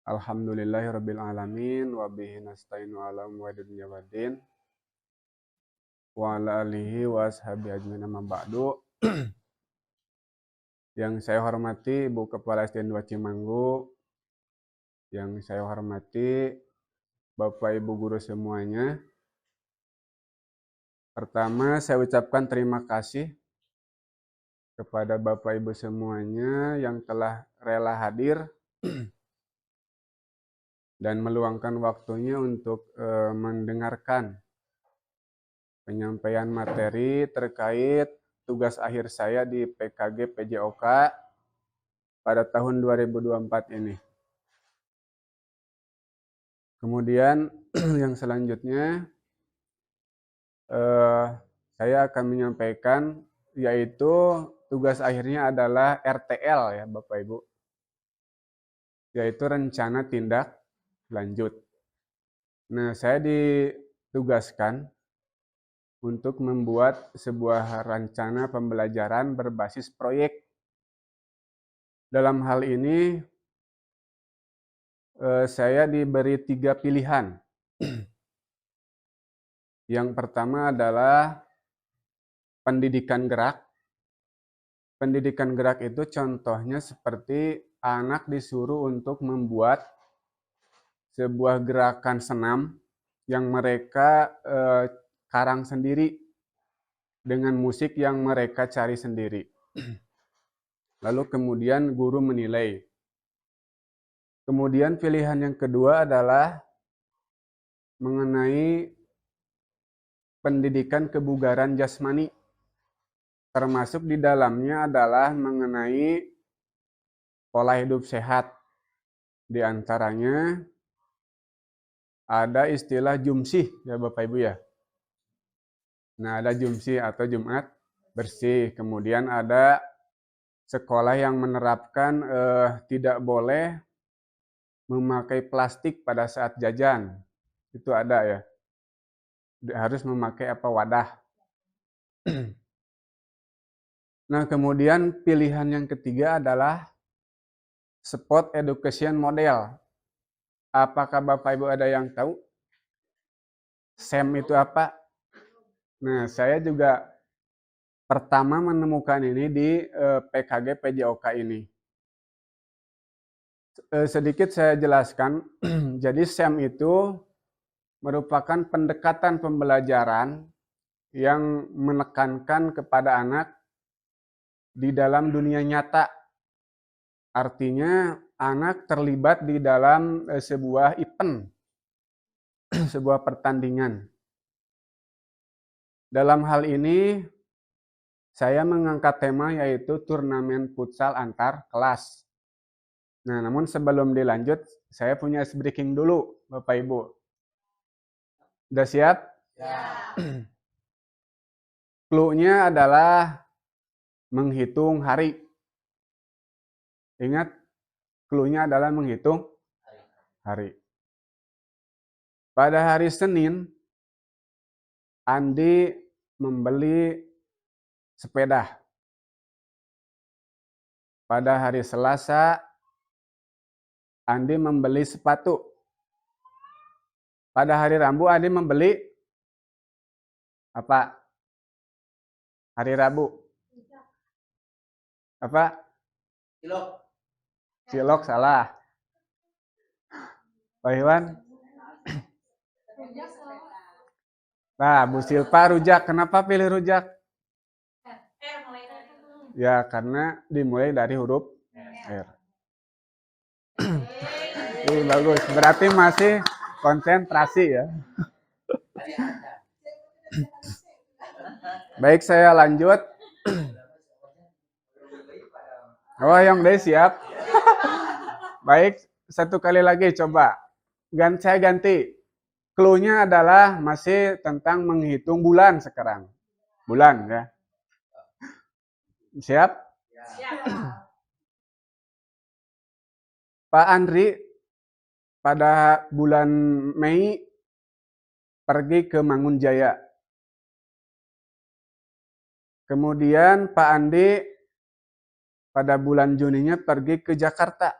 Alhamdulillahirabbil alamin wa bihi nasta'inu ala umuri dunya waddin wa ala alihi wa ashabihi ajmain amma ba'du. Yang saya hormati Ibu Kepala SDN 2 Cimanggu, yang saya hormati Bapak Ibu guru semuanya. Pertama, saya ucapkan terima kasih kepada Bapak Ibu semuanya yang telah rela hadir dan meluangkan waktunya untuk mendengarkan penyampaian materi terkait tugas akhir saya di PKG PJOK pada tahun 2024 ini. Kemudian yang selanjutnya saya akan menyampaikan yaitu tugas akhirnya adalah RTL ya Bapak Ibu, yaitu rencana tindak lanjut. Nah, saya ditugaskan untuk membuat sebuah rencana pembelajaran berbasis proyek. Dalam hal ini saya diberi 3 pilihan. Yang pertama adalah pendidikan gerak. Pendidikan gerak itu contohnya seperti anak disuruh untuk membuat sebuah gerakan senam yang mereka karang sendiri dengan musik yang mereka cari sendiri. Lalu kemudian guru menilai. Kemudian pilihan yang kedua adalah mengenai pendidikan kebugaran jasmani. Termasuk di dalamnya adalah mengenai pola hidup sehat. Di antaranya ada istilah jumsih ya Bapak Ibu ya. Nah, ada jumsih atau Jumat bersih. Kemudian ada sekolah yang menerapkan tidak boleh memakai plastik pada saat jajan. Itu ada ya. Harus memakai wadah. Nah, kemudian pilihan yang ketiga adalah sport education model. Apakah Bapak Ibu ada yang tahu? SEM itu apa? Nah, saya juga pertama menemukan ini di PKG PJOK ini. Sedikit saya jelaskan. Jadi SEM itu merupakan pendekatan pembelajaran yang menekankan kepada anak di dalam dunia nyata. Artinya anak terlibat di dalam sebuah event, sebuah pertandingan. Dalam hal ini saya mengangkat tema yaitu turnamen futsal antar kelas. Nah, namun sebelum dilanjut, saya punya ice breaking dulu, Bapak Ibu. Udah siap? Ya. Clue-nya adalah menghitung hari. Ingat, clue-nya adalah menghitung hari. Pada hari Senin, Andi membeli sepeda. Pada hari Selasa, Andi membeli sepatu. Pada hari Rabu, Andi membeli apa? Hari Rabu. Apa? Cilok. Cilok salah. Pak Iwan? Nah, Bu Silpa rujak. Kenapa pilih rujak? Ya, karena dimulai dari huruf R. Bagus. Berarti masih konsentrasi ya. Baik, saya lanjut. Oh, yang udah siap. Baik, satu kali lagi coba. Saya ganti. Clue-nya adalah masih tentang menghitung bulan sekarang. Bulan ya. Siap? Siap. Pak Andri pada bulan Mei pergi ke Mangunjaya. Kemudian Pak Andi pada bulan Juninya pergi ke Jakarta.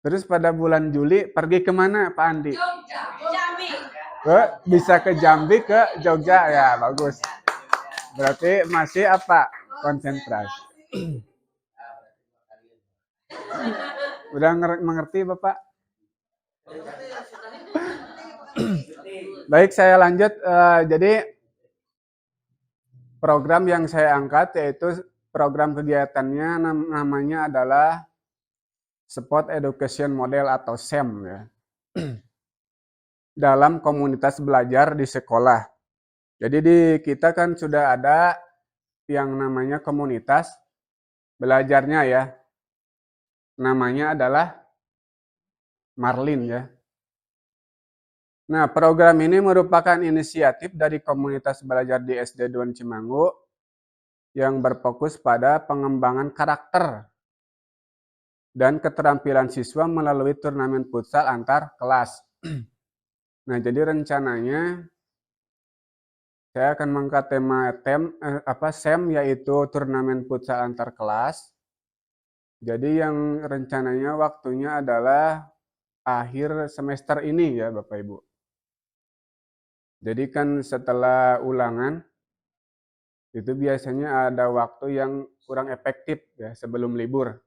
Terus pada bulan Juli pergi kemana Pak Andi? Jambi. Bisa ke Jambi, ke Jogja ya, bagus. Berarti masih apa? Konsentrasi. Udah mengerti Bapak? Baik, saya lanjut. Jadi program yang saya angkat yaitu program kegiatannya namanya adalah Sport Education Model atau SEM ya. Dalam komunitas belajar di sekolah. Jadi di kita kan sudah ada yang namanya komunitas belajarnya ya. Namanya adalah Marlin ya. Nah, program ini merupakan inisiatif dari komunitas belajar di SD Duan Cimanggu yang berfokus pada pengembangan karakter dan keterampilan siswa melalui turnamen futsal antar kelas. Nah, jadi rencananya saya akan mengangkat tema SEM yaitu turnamen futsal antar kelas. Jadi yang rencananya waktunya adalah akhir semester ini ya Bapak Ibu. Jadi kan setelah ulangan itu biasanya ada waktu yang kurang efektif ya sebelum libur.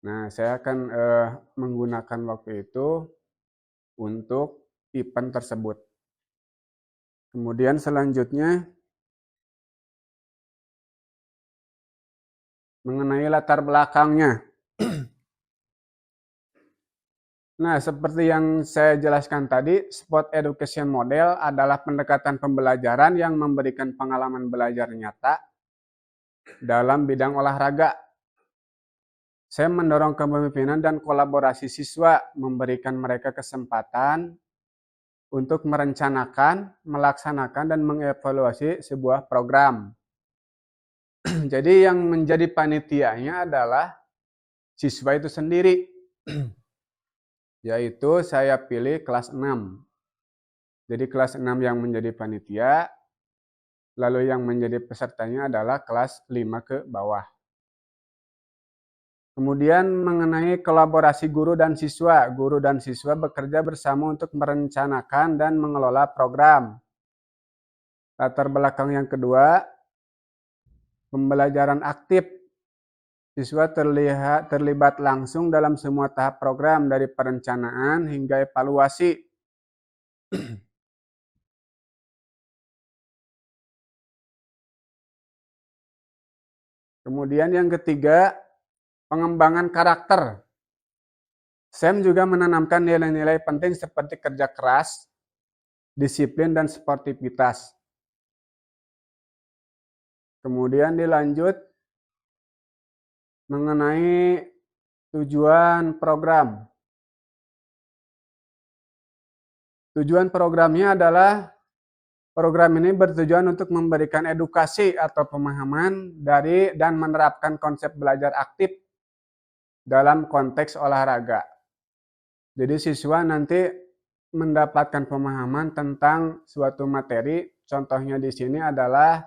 Nah, saya akan menggunakan waktu itu untuk event tersebut. Kemudian selanjutnya mengenai latar belakangnya. Nah, seperti yang saya jelaskan tadi, Sport Education Model adalah pendekatan pembelajaran yang memberikan pengalaman belajar nyata dalam bidang olahraga. Saya mendorong kepemimpinan dan kolaborasi siswa, memberikan mereka kesempatan untuk merencanakan, melaksanakan, dan mengevaluasi sebuah program. Jadi yang menjadi panitianya adalah siswa itu sendiri. Yaitu saya pilih kelas 6. Jadi kelas 6 yang menjadi panitia, lalu yang menjadi pesertanya adalah kelas 5 ke bawah. Kemudian mengenai kolaborasi guru dan siswa. Guru dan siswa bekerja bersama untuk merencanakan dan mengelola program. Latar belakang yang kedua, pembelajaran aktif. Siswa terlibat langsung dalam semua tahap program dari perencanaan hingga evaluasi. Kemudian yang ketiga, pengembangan karakter. SEM juga menanamkan nilai-nilai penting seperti kerja keras, disiplin, dan sportivitas. Kemudian dilanjut mengenai tujuan program. Tujuan programnya adalah program ini bertujuan untuk memberikan edukasi atau pemahaman dari dan menerapkan konsep belajar aktif dalam konteks olahraga. Jadi siswa nanti mendapatkan pemahaman tentang suatu materi. Contohnya di sini adalah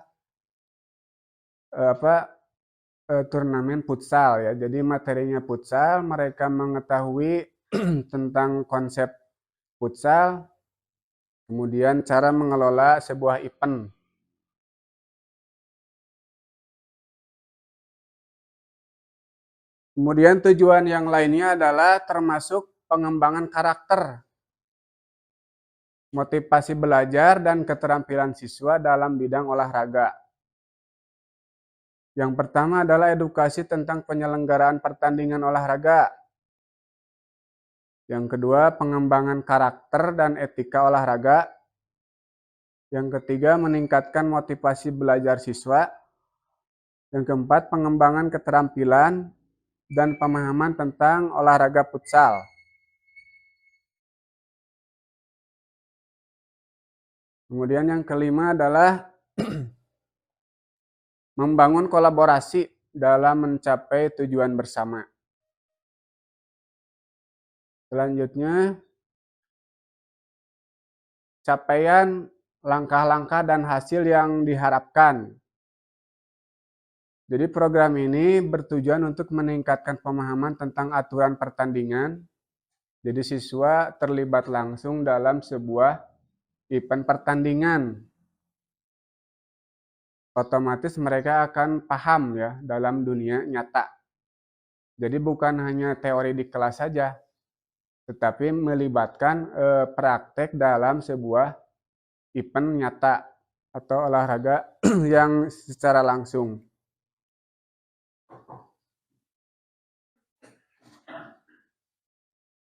turnamen futsal ya. Jadi materinya futsal, mereka mengetahui tentang konsep futsal, kemudian cara mengelola sebuah event. Kemudian tujuan yang lainnya adalah termasuk pengembangan karakter, motivasi belajar, dan keterampilan siswa dalam bidang olahraga. Yang pertama adalah edukasi tentang penyelenggaraan pertandingan olahraga. Yang kedua, pengembangan karakter dan etika olahraga. Yang ketiga, meningkatkan motivasi belajar siswa. Yang keempat, pengembangan keterampilan dan pemahaman tentang olahraga futsal. Kemudian yang kelima adalah membangun kolaborasi dalam mencapai tujuan bersama. Selanjutnya, capaian langkah-langkah dan hasil yang diharapkan. Jadi program ini bertujuan untuk meningkatkan pemahaman tentang aturan pertandingan. Jadi siswa terlibat langsung dalam sebuah event pertandingan. Otomatis mereka akan paham ya dalam dunia nyata. Jadi bukan hanya teori di kelas saja, tetapi melibatkan praktek dalam sebuah event nyata atau olahraga yang secara langsung.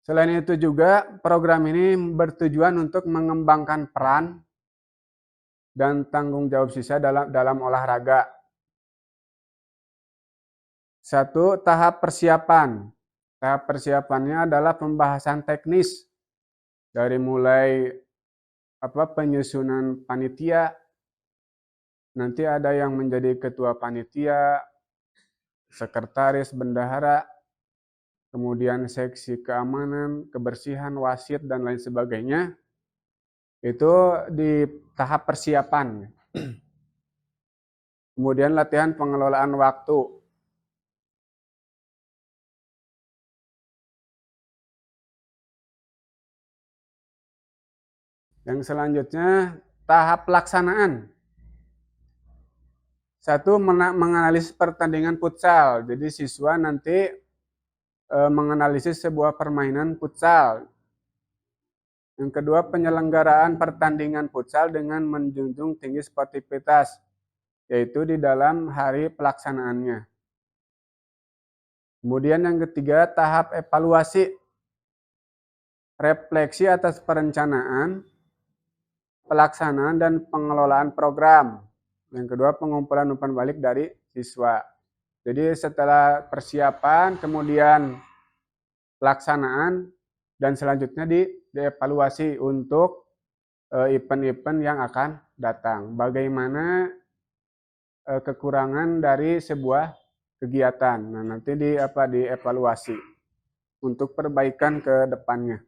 Selain itu juga program ini bertujuan untuk mengembangkan peran dan tanggung jawab siswa dalam olahraga. Satu, tahap persiapan. Tahap persiapannya adalah pembahasan teknis dari mulai penyusunan panitia, nanti ada yang menjadi ketua panitia, sekretaris, bendahara, kemudian seksi keamanan, kebersihan, wasit, dan lain sebagainya. Itu di tahap persiapan. Kemudian latihan pengelolaan waktu. Yang selanjutnya, tahap pelaksanaan. Satu, menganalisis pertandingan futsal. Jadi siswa nanti menganalisis sebuah permainan futsal. Yang kedua, penyelenggaraan pertandingan futsal dengan menjunjung tinggi sportivitas, yaitu di dalam hari pelaksanaannya. Kemudian yang ketiga, tahap evaluasi. Refleksi atas perencanaan, pelaksanaan, dan pengelolaan program. Yang kedua, pengumpulan umpan balik dari siswa. Jadi setelah persiapan, kemudian pelaksanaan, dan selanjutnya dievaluasi untuk event-event yang akan datang. Bagaimana kekurangan dari sebuah kegiatan. Nah, nanti dievaluasi untuk perbaikan ke depannya.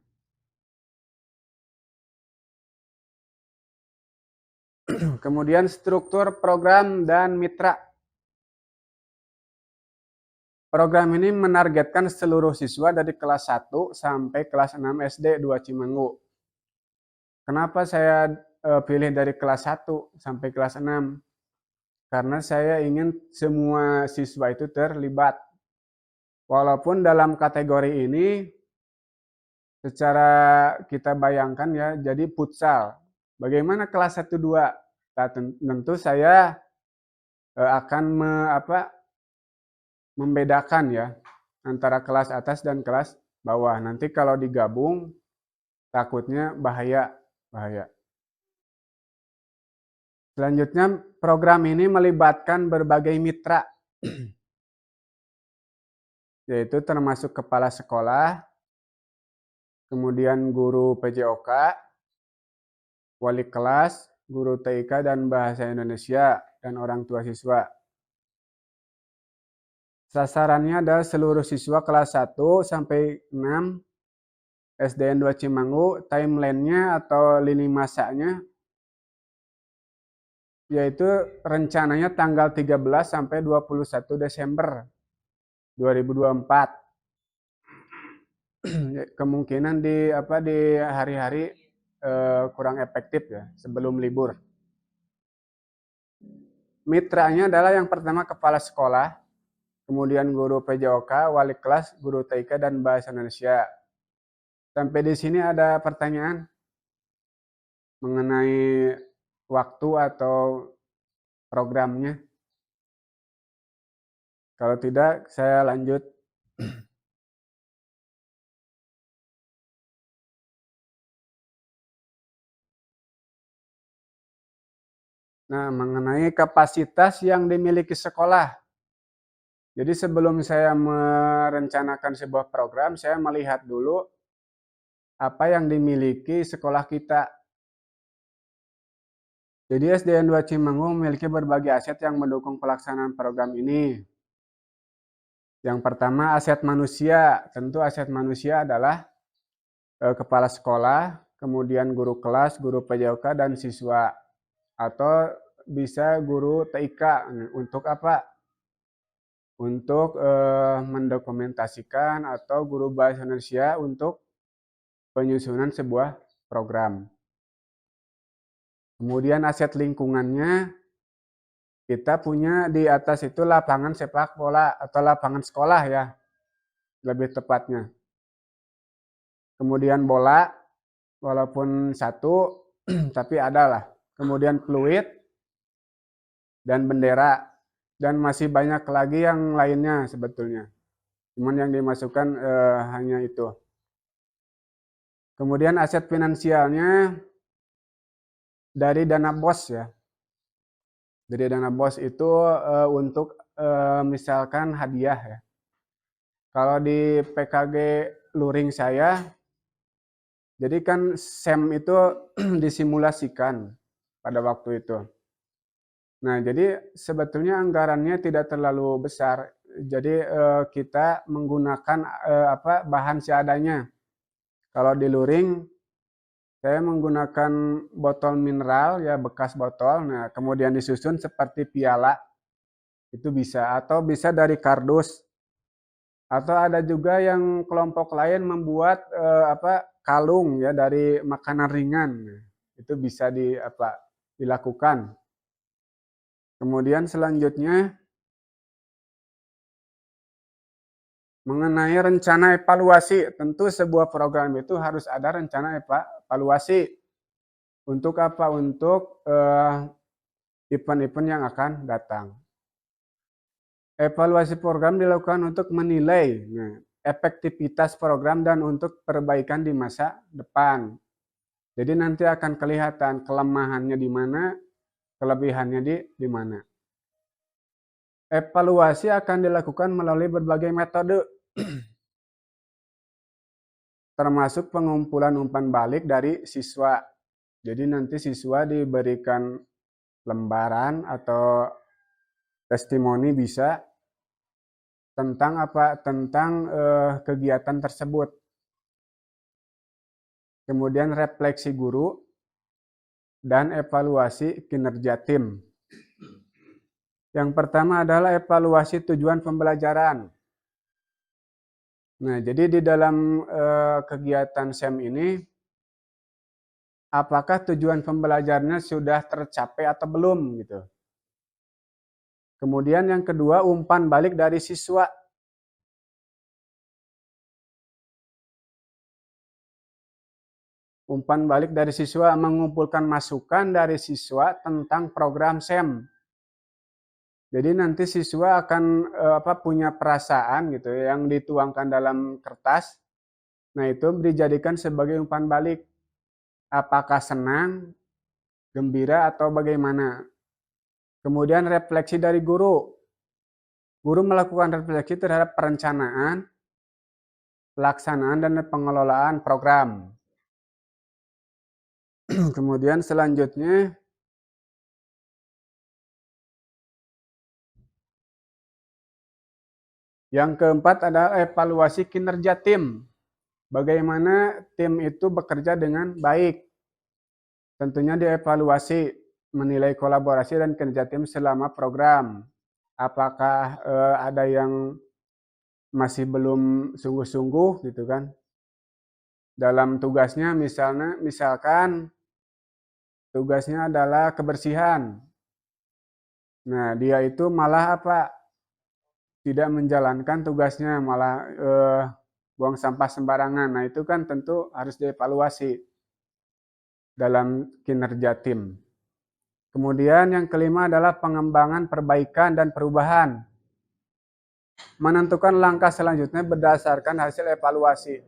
Kemudian struktur program dan mitra. Program ini menargetkan seluruh siswa dari kelas 1 sampai kelas 6 SD 2 Cimanggu. Kenapa saya pilih dari kelas 1 sampai kelas 6? Karena saya ingin semua siswa itu terlibat. Walaupun dalam kategori ini secara kita bayangkan ya jadi futsal. Bagaimana kelas 1 2? Tentu saya akan membedakan ya antara kelas atas dan kelas bawah. Nanti kalau digabung takutnya bahaya. Selanjutnya program ini melibatkan berbagai mitra, yaitu termasuk kepala sekolah, kemudian guru PJOK, wali kelas, guru TIK dan bahasa Indonesia, dan orang tua siswa. Sasarannya adalah seluruh siswa kelas 1 sampai 6 SDN 2 Cimanggu. Timeline-nya atau lini masanya yaitu rencananya tanggal 13 sampai 21 Desember 2024. Kemungkinan di hari-hari kurang efektif ya sebelum libur. Mitranya adalah yang pertama kepala sekolah, kemudian guru PJOK, wali kelas, guru TIK dan bahasa Indonesia. Sampai di sini ada pertanyaan mengenai waktu atau programnya? Kalau tidak, saya lanjut. Nah, mengenai kapasitas yang dimiliki sekolah. Jadi sebelum saya merencanakan sebuah program, saya melihat dulu apa yang dimiliki sekolah kita. Jadi SDN 2 Cimanggu memiliki berbagai aset yang mendukung pelaksanaan program ini. Yang pertama aset manusia. Tentu aset manusia adalah kepala sekolah, kemudian guru kelas, guru PJOK, dan siswa. Atau bisa guru TIK. Untuk apa? untuk mendokumentasikan atau guru bahasa Indonesia untuk penyusunan sebuah program. Kemudian aset lingkungannya, kita punya di atas itu lapangan sepak bola atau lapangan sekolah ya, lebih tepatnya. Kemudian bola, walaupun satu, tapi ada lah. Kemudian fluid dan bendera. Dan masih banyak lagi yang lainnya sebetulnya. Cuman yang dimasukkan hanya itu. Kemudian aset finansialnya dari dana BOS ya. Dari dana BOS itu untuk misalkan hadiah ya. Kalau di PKG Luring saya, jadi kan SEM itu disimulasikan pada waktu itu. Nah, jadi sebetulnya anggarannya tidak terlalu besar. Jadi kita menggunakan bahan seadanya. Kalau di Luring, saya menggunakan botol mineral ya, bekas botol. Nah, kemudian disusun seperti piala, itu bisa. Atau bisa dari kardus. Atau ada juga yang kelompok lain membuat kalung ya dari makanan ringan. Itu bisa dilakukan. Kemudian selanjutnya mengenai rencana evaluasi, tentu sebuah program itu harus ada rencana evaluasi. Untuk apa? Untuk event-event yang akan datang. Evaluasi program dilakukan untuk menilai efektivitas program dan untuk perbaikan di masa depan. Jadi nanti akan kelihatan kelemahannya di mana, kelebihannya di mana. Evaluasi akan dilakukan melalui berbagai metode, termasuk pengumpulan umpan balik dari siswa. Jadi nanti siswa diberikan lembaran atau testimoni bisa tentang kegiatan tersebut. Kemudian refleksi guru dan evaluasi kinerja tim. Yang pertama adalah evaluasi tujuan pembelajaran. Nah, jadi di dalam kegiatan SEM ini, apakah tujuan pembelajarannya sudah tercapai atau belum gitu. Kemudian yang kedua, umpan balik dari siswa. Umpan balik dari siswa mengumpulkan masukan dari siswa tentang program SEM. Jadi nanti siswa akan punya perasaan gitu yang dituangkan dalam kertas. Nah, itu dijadikan sebagai umpan balik. Apakah senang, gembira atau bagaimana? Kemudian refleksi dari guru. Guru melakukan refleksi terhadap perencanaan, pelaksanaan dan pengelolaan program. Kemudian selanjutnya yang keempat adalah evaluasi kinerja tim. Bagaimana tim itu bekerja dengan baik. Tentunya dievaluasi, menilai kolaborasi dan kinerja tim selama program. Apakah ada yang masih belum sungguh-sungguh gitu kan. Dalam tugasnya misalkan tugasnya adalah kebersihan. Nah, dia itu malah tidak menjalankan tugasnya, malah buang sampah sembarangan. Nah, itu kan tentu harus dievaluasi dalam kinerja tim. Kemudian yang kelima adalah pengembangan, perbaikan, dan perubahan. Menentukan langkah selanjutnya berdasarkan hasil evaluasi.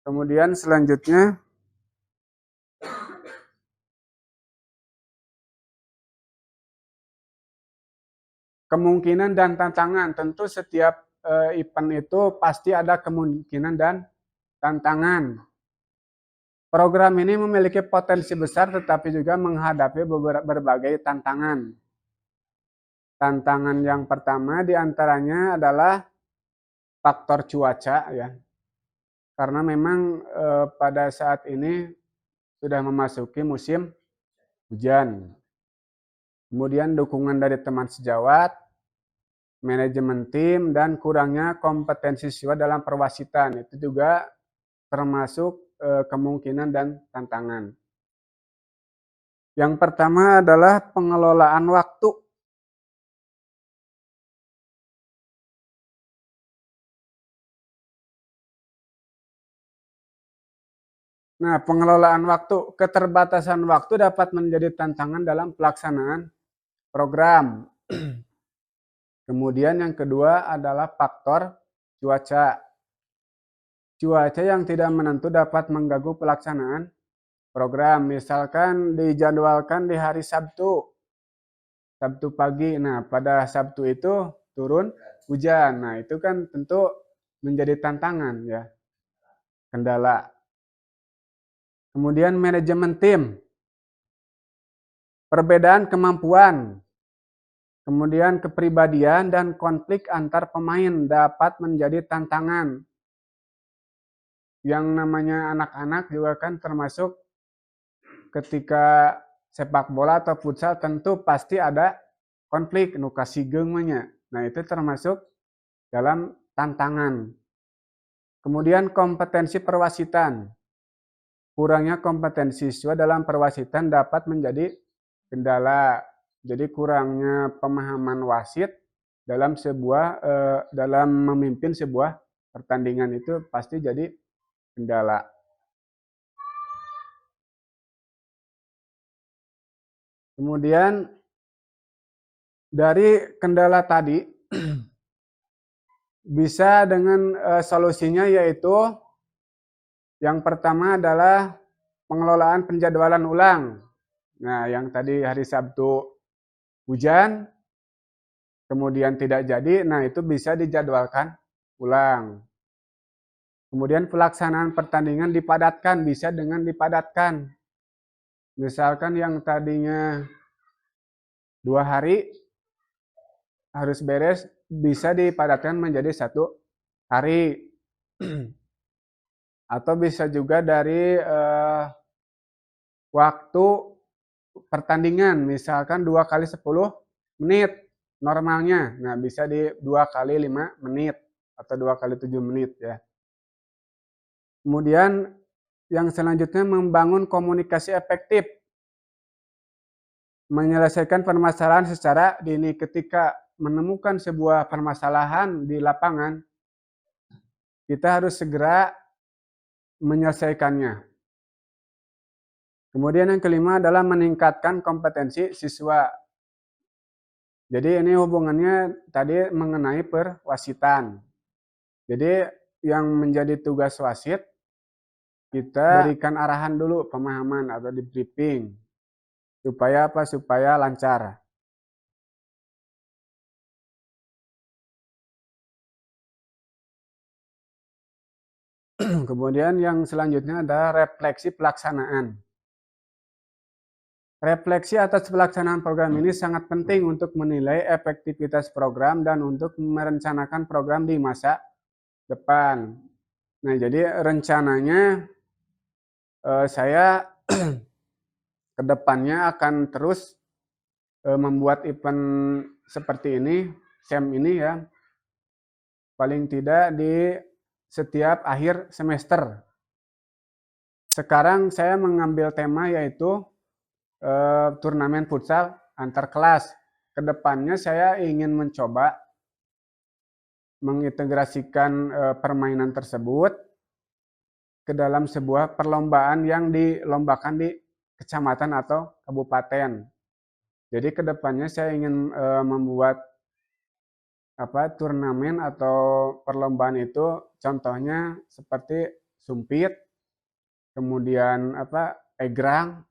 Kemudian selanjutnya kemungkinan dan tantangan. Tentu setiap event itu pasti ada kemungkinan dan tantangan. Program ini memiliki potensi besar tetapi juga menghadapi berbagai tantangan. Tantangan yang pertama diantaranya adalah faktor cuaca ya. Karena memang pada saat ini sudah memasuki musim hujan. Kemudian dukungan dari teman sejawat, manajemen tim, dan kurangnya kompetensi siswa dalam perwasitan. Itu juga termasuk kemungkinan dan tantangan. Yang pertama adalah pengelolaan waktu. Nah, pengelolaan waktu, keterbatasan waktu dapat menjadi tantangan dalam pelaksanaan program. Kemudian yang kedua adalah faktor cuaca. Cuaca yang tidak menentu dapat mengganggu pelaksanaan program. Misalkan dijadwalkan di hari Sabtu pagi. Nah, pada Sabtu itu turun hujan. Nah, itu kan tentu menjadi tantangan ya, kendala. Kemudian manajemen tim. Perbedaan kemampuan. Kemudian kepribadian dan konflik antar pemain dapat menjadi tantangan. Yang namanya anak-anak juga kan termasuk ketika sepak bola atau futsal tentu pasti ada konflik nu kasigeung nya. Nah, itu termasuk dalam tantangan. Kemudian kompetensi perwasitan. Kurangnya kompetensi siswa dalam perwasitan dapat menjadi kendala. Jadi kurangnya pemahaman wasit dalam dalam memimpin sebuah pertandingan itu pasti jadi kendala. Kemudian dari kendala tadi bisa dengan solusinya, yaitu yang pertama adalah pengelolaan penjadwalan ulang. Nah, yang tadi hari Sabtu hujan, kemudian tidak jadi, nah itu bisa dijadwalkan ulang. Kemudian pelaksanaan pertandingan dipadatkan, bisa dengan dipadatkan. Misalkan yang tadinya 2 hari harus beres, bisa dipadatkan menjadi 1 hari. Atau bisa juga dari waktu pertandingan, misalkan 2 kali 10 menit normalnya. Nah, bisa di 2 kali 5 menit atau 2 kali 7 menit ya. Kemudian yang selanjutnya membangun komunikasi efektif. Menyelesaikan permasalahan secara dini. Ketika menemukan sebuah permasalahan di lapangan, kita harus segera menyelesaikannya. Kemudian yang kelima adalah meningkatkan kompetensi siswa. Jadi ini hubungannya tadi mengenai perwasitan. Jadi yang menjadi tugas wasit, kita berikan arahan dulu, pemahaman atau di briefing. Supaya apa? Supaya lancar. Kemudian yang selanjutnya adalah refleksi pelaksanaan. Refleksi atas pelaksanaan program ini sangat penting untuk menilai efektivitas program dan untuk merencanakan program di masa depan. Nah, jadi rencananya saya ke depannya akan terus membuat event seperti ini, SEM ini ya, paling tidak di setiap akhir semester. Sekarang saya mengambil tema yaitu turnamen futsal antar kelas. Kedepannya saya ingin mencoba mengintegrasikan permainan tersebut ke dalam sebuah perlombaan yang dilombakan di kecamatan atau kabupaten. Jadi kedepannya saya ingin membuat turnamen atau perlombaan itu, contohnya seperti sumpit, kemudian egrang.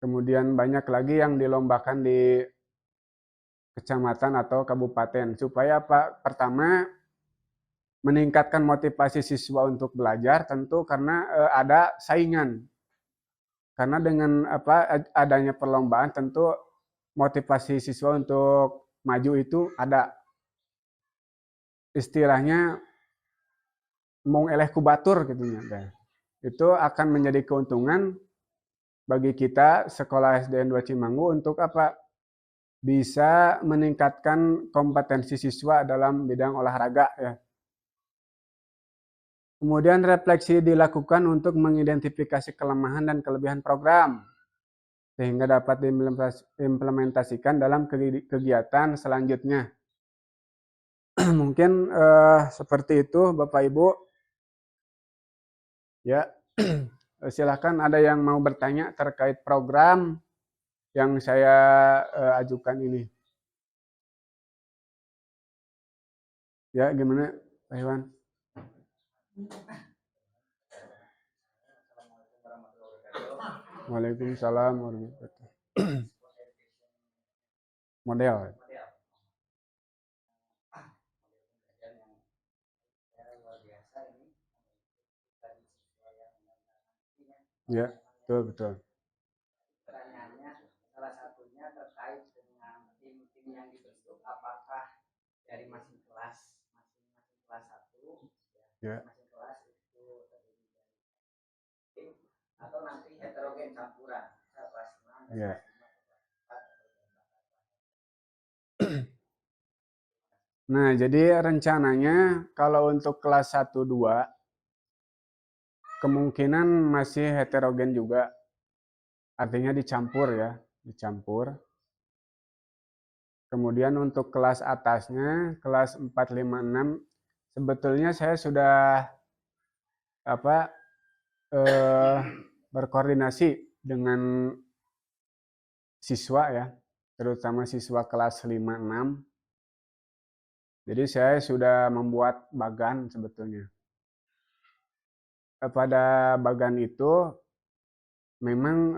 Kemudian banyak lagi yang dilombakan di kecamatan atau kabupaten. Supaya pertama meningkatkan motivasi siswa untuk belajar, tentu karena ada saingan. Karena dengan adanya perlombaan, tentu motivasi siswa untuk maju itu ada. Istilahnya mong eleh kubatur gitu ya. Itu akan menjadi keuntungan bagi kita sekolah SDN 2 Cimanggu untuk bisa meningkatkan kompetensi siswa dalam bidang olahraga ya. Kemudian refleksi dilakukan untuk mengidentifikasi kelemahan dan kelebihan program sehingga dapat diimplementasikan dalam kegiatan selanjutnya. Mungkin seperti itu Bapak Ibu. Ya, silakan ada yang mau bertanya terkait program yang saya ajukan ini. Ya, gimana Pak Iwan? Waalaikumsalam warahmatullahi wabarakatuh. Model. Ya, betul. Pertanyaannya salah satunya terkait dengan tim-tim yang dibentuk, apakah dari masing kelas 1 ya, masing kelas itu terdiri dari tim atau nanti heterogen campuran kelas 6 dan Nah, jadi rencananya kalau untuk kelas 1-2 kemungkinan masih heterogen juga. Artinya dicampur ya, dicampur. Kemudian untuk kelas atasnya, kelas 4, 5, 6, sebetulnya saya sudah berkoordinasi dengan siswa ya, terutama siswa kelas 5, 6. Jadi saya sudah membuat bagan sebetulnya. Pada bagan itu memang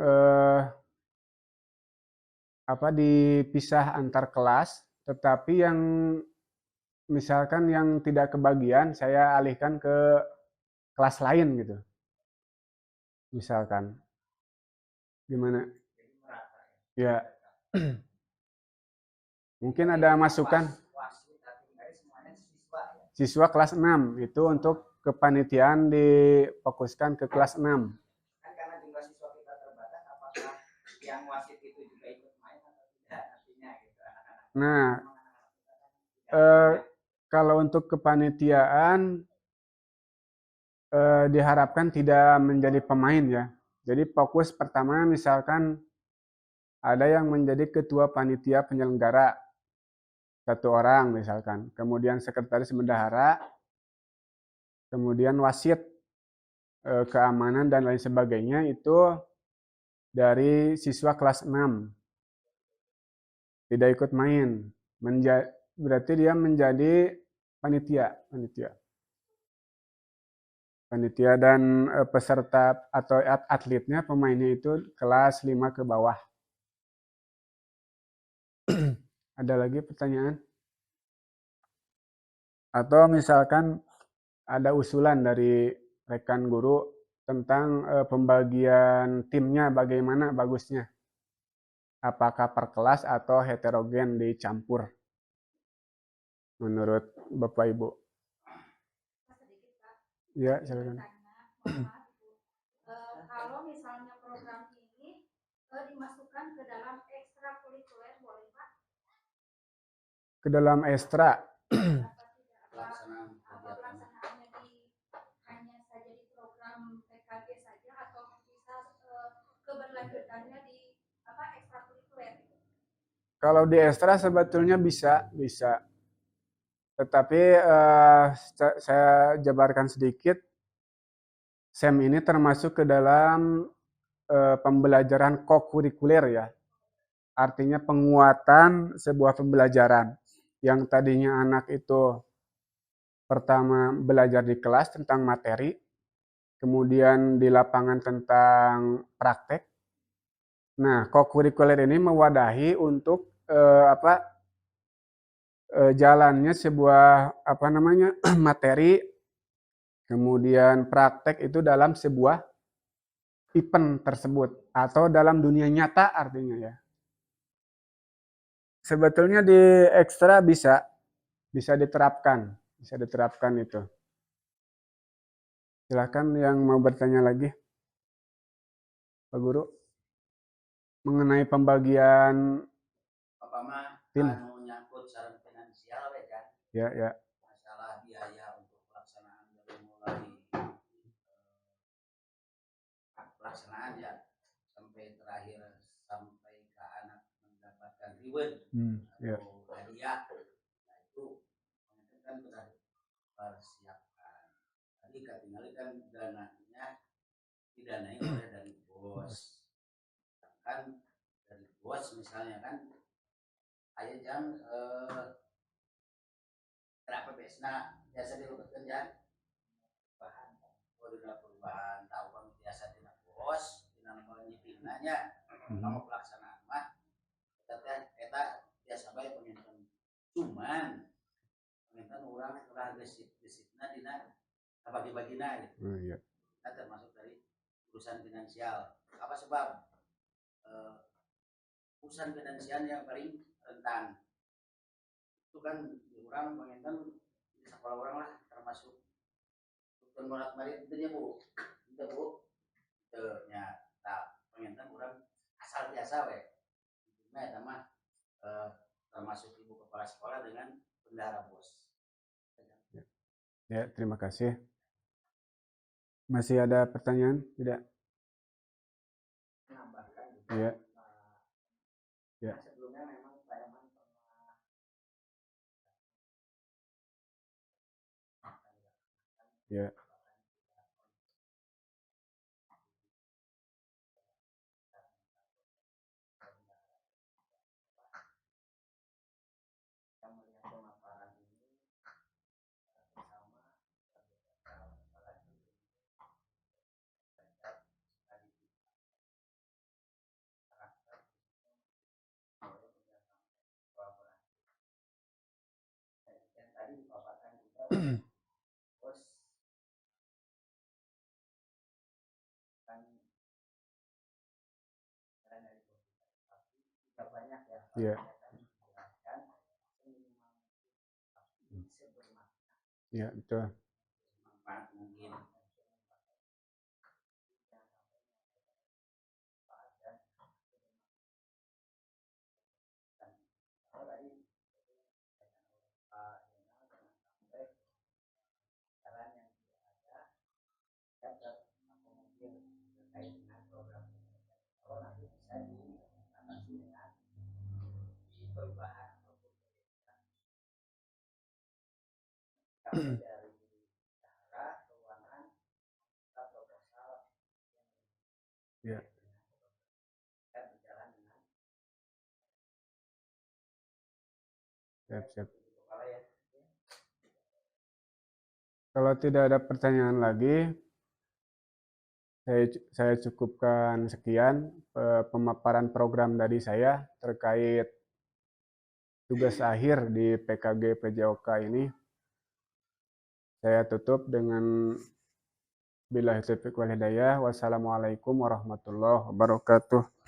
dipisah antar kelas, tetapi yang misalkan yang tidak kebagian saya alihkan ke kelas lain gitu. Misalkan gimana? Ya. Mungkin ada masukan. Siswa kelas 6 itu untuk kepanitiaan difokuskan ke kelas 6. Kan karena jumlah siswa kita terbatas, apakah yang wasit itu juga ikut main atau tidak nantinya gitu anak-anak. Nah, kalau untuk kepanitiaan diharapkan tidak menjadi pemain ya. Jadi fokus pertama misalkan ada yang menjadi ketua panitia penyelenggara 1 orang misalkan, kemudian sekretaris bendahara, kemudian wasit, keamanan dan lain sebagainya itu dari siswa kelas 6. Tidak ikut main. Berarti dia menjadi panitia. Panitia dan peserta atau atletnya, pemainnya itu kelas 5 ke bawah. Ada lagi pertanyaan? Atau misalkan ada usulan dari rekan guru tentang pembagian timnya bagaimana bagusnya? Apakah per kelas atau heterogen dicampur? Menurut Bapak Ibu. Ya, silakan. Kalau misalnya program ini dimasukkan ke dalam ekstrakurikuler, boleh Pak? Ke dalam ekstra. Pelaksanaannya hanya saja di program PKG saja atau bisa keberlanjutannya di ekstrakurikuler? Kalau di ekstra sebetulnya bisa. Tetapi saya jabarkan sedikit, SEM ini termasuk ke dalam pembelajaran kokurikuler ya. Artinya penguatan sebuah pembelajaran. Yang tadinya anak itu pertama belajar di kelas tentang materi, kemudian di lapangan tentang praktek. Nah, kokurikuler ini mewadahi untuk jalannya sebuah materi, kemudian praktek itu dalam sebuah event tersebut atau dalam dunia nyata artinya ya. Sebetulnya di ekstra bisa diterapkan itu. Silakan yang mau bertanya lagi, Pak Guru, mengenai pembagian Tim. Menyangkut saran finansial kan. Ya, ya. Masalah biaya untuk pelaksanaan dari mulai pelaksanaan ya sampai terakhir sampai ke anak mendapatkan reward atau hadiah. Nah itu kan sudah persiapkan. Tadi tinggal kan dananya didanai oleh dari bos. Kan dari bos misalnya kan ayah jam kenapa biasa dilakukan ya bahan perubahan tahu kan biasa tidak bos dinamanya nyipinanya kamu pelaksanaan mah kita biasa baik pengintan cuman pengintan orang gesitna dina bagi-bagi naik nah, termasuk dari urusan finansial apa sebab urusan finansial yang paling rentan itu kan orang pengintan di sekolah orang lah termasuk bukan morat marit itu bu itu nya tak pengintan orang asal biasa we nah itu mah termasuk ibu kepala sekolah dengan bendahara bos. Ya, terima kasih. Masih ada pertanyaan? Tidak? Menambahkan ya. Ya. Sebelumnya memang Pak Eman pernah ya. melihat pemaparan ini bersama apalagi yang tadi dipaparkan juga bos kan dari bos tapi tidak banyak ya. Iya. Ya, betul. Dari cara keuangan proposal Ya. berjalan dengan Siap. Kalau tidak ada pertanyaan lagi, saya cukupkan sekian pemaparan program dari saya terkait tugas akhir di PKG PJOK ini. Saya tutup dengan billahi taufiq wal hidayah. Wassalamualaikum warahmatullahi wabarakatuh.